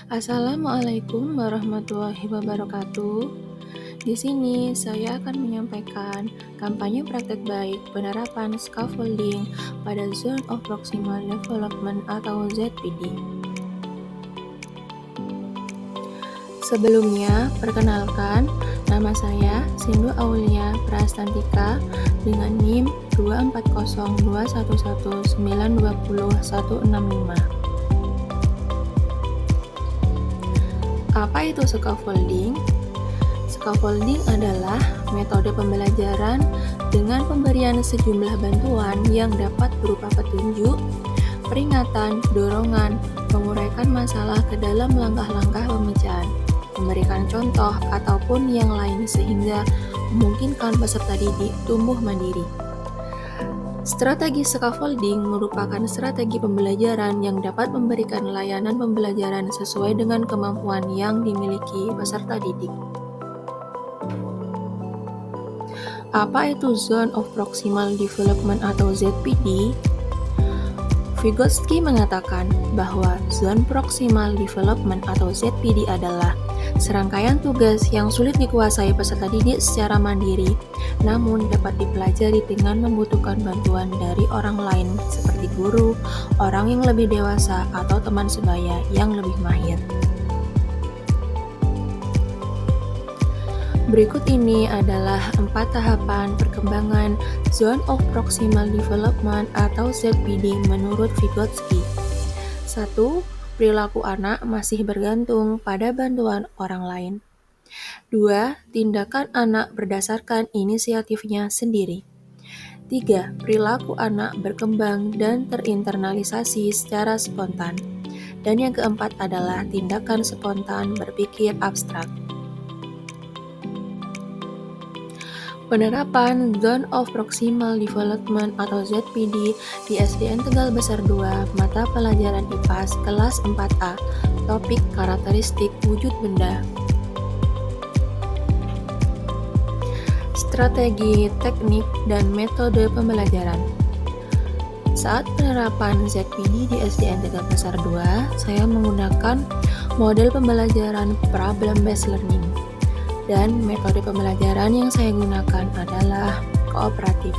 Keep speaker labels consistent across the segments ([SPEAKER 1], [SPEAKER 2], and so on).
[SPEAKER 1] Assalamualaikum warahmatullahi wabarakatuh. Di sini saya akan menyampaikan kampanye praktek baik penerapan scaffolding pada Zone of Proximal Development atau ZPD. Sebelumnya, perkenalkan, nama saya Sindu Aulia Prastantika dengan NIM 2402119201665. Apa itu scaffolding? Scaffolding adalah metode pembelajaran dengan pemberian sejumlah bantuan yang dapat berupa petunjuk, peringatan, dorongan, menguraikan masalah ke dalam langkah-langkah pemecahan, memberikan contoh ataupun yang lain sehingga memungkinkan peserta didik tumbuh mandiri. Strategi scaffolding merupakan strategi pembelajaran yang dapat memberikan layanan pembelajaran sesuai dengan kemampuan yang dimiliki peserta didik. Apa itu Zone of Proximal Development atau ZPD? Vygotsky mengatakan bahwa Zone Proximal Development atau ZPD adalah serangkaian tugas yang sulit dikuasai peserta didik secara mandiri, namun dapat dipelajari dengan membutuhkan bantuan dari orang lain seperti guru, orang yang lebih dewasa, atau teman sebaya yang lebih mahir. Berikut ini adalah 4 tahapan perkembangan Zone of Proximal Development atau ZPD menurut Vygotsky. 1. Perilaku anak masih bergantung pada bantuan orang lain. 2. Tindakan anak berdasarkan inisiatifnya sendiri. 3. Perilaku anak berkembang dan terinternalisasi secara spontan. Dan yang keempat adalah tindakan spontan berpikir abstrak. Penerapan Zone of Proximal Development atau ZPD di SDN Tegal Besar 2, mata pelajaran IPAS kelas 4A, topik karakteristik wujud benda. Strategi, teknik, dan metode pembelajaran. Saat penerapan ZPD di SDN Tegal Besar 2, saya menggunakan model pembelajaran problem-based learning. Dan metode pembelajaran yang saya gunakan adalah kooperatif.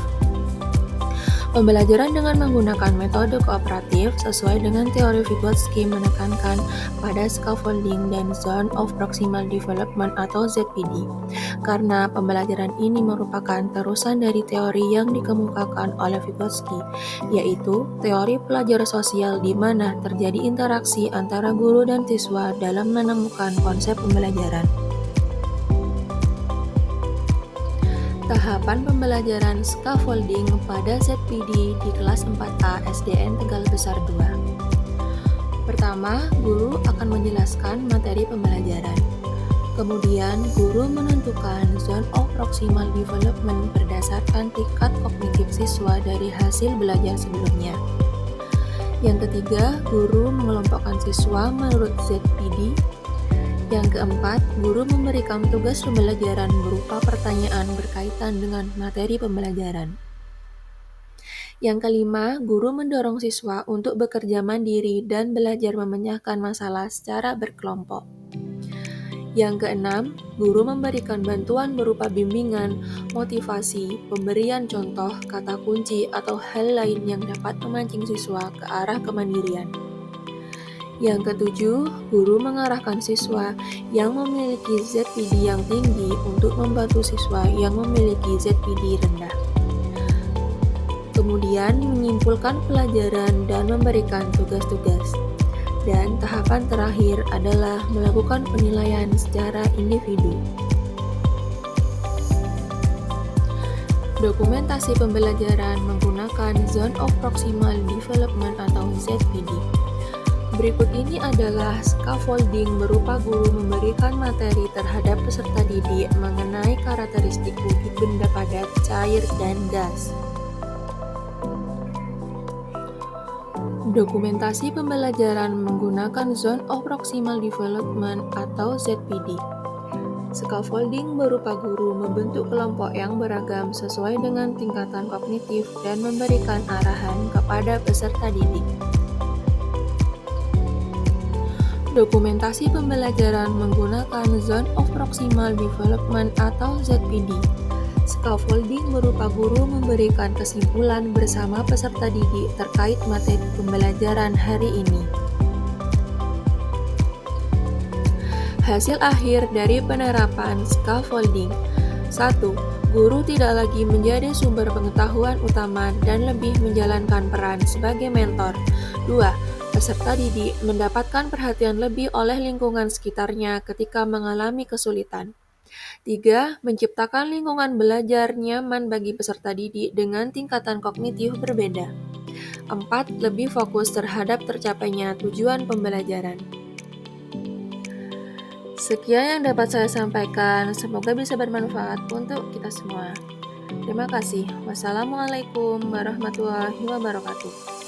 [SPEAKER 1] Pembelajaran dengan menggunakan metode kooperatif sesuai dengan teori Vygotsky menekankan pada scaffolding dan Zone of Proximal Development atau ZPD, karena pembelajaran ini merupakan terusan dari teori yang dikemukakan oleh Vygotsky, yaitu teori pelajar sosial di mana terjadi interaksi antara guru dan siswa dalam menemukan konsep pembelajaran. Tahapan pembelajaran scaffolding pada ZPD di kelas 4A SDN Tegal Besar 2. Pertama, guru akan menjelaskan materi pembelajaran. Kemudian, guru menentukan Zone of Proximal Development berdasarkan tingkat kognitif siswa dari hasil belajar sebelumnya. Yang ketiga, guru mengelompokkan siswa menurut ZPD. Yang keempat, guru memberikan tugas pembelajaran berupa pertanyaan berkaitan dengan materi pembelajaran. Yang kelima, guru mendorong siswa untuk bekerja mandiri dan belajar memecahkan masalah secara berkelompok. Yang keenam, guru memberikan bantuan berupa bimbingan, motivasi, pemberian contoh, kata kunci, atau hal lain yang dapat memancing siswa ke arah kemandirian. Yang ketujuh, guru mengarahkan siswa yang memiliki ZPD yang tinggi untuk membantu siswa yang memiliki ZPD rendah. Kemudian menyimpulkan pelajaran dan memberikan tugas-tugas. Dan tahapan terakhir adalah melakukan penilaian secara individu. Dokumentasi pembelajaran menggunakan Zone of Proximal Development atau ZPD. Berikut ini adalah scaffolding berupa guru memberikan materi terhadap peserta didik mengenai karakteristik wujud benda padat, cair, dan gas. Dokumentasi pembelajaran menggunakan Zone of Proximal Development atau ZPD. Scaffolding berupa guru membentuk kelompok yang beragam sesuai dengan tingkatan kognitif dan memberikan arahan kepada peserta didik. Dokumentasi pembelajaran menggunakan Zone of Proximal Development atau ZPD. Scaffolding berupa guru memberikan kesimpulan bersama peserta didik terkait materi pembelajaran hari ini. Hasil akhir dari penerapan scaffolding. 1. Guru tidak lagi menjadi sumber pengetahuan utama dan lebih menjalankan peran sebagai mentor. 2. Peserta didik mendapatkan perhatian lebih oleh lingkungan sekitarnya ketika mengalami kesulitan. 3. Menciptakan lingkungan belajar nyaman bagi peserta didik dengan tingkatan kognitif berbeda. 4. Lebih fokus terhadap tercapainya tujuan pembelajaran. Sekian yang dapat saya sampaikan, semoga bisa bermanfaat untuk kita semua. Terima kasih. Wassalamualaikum warahmatullahi wabarakatuh.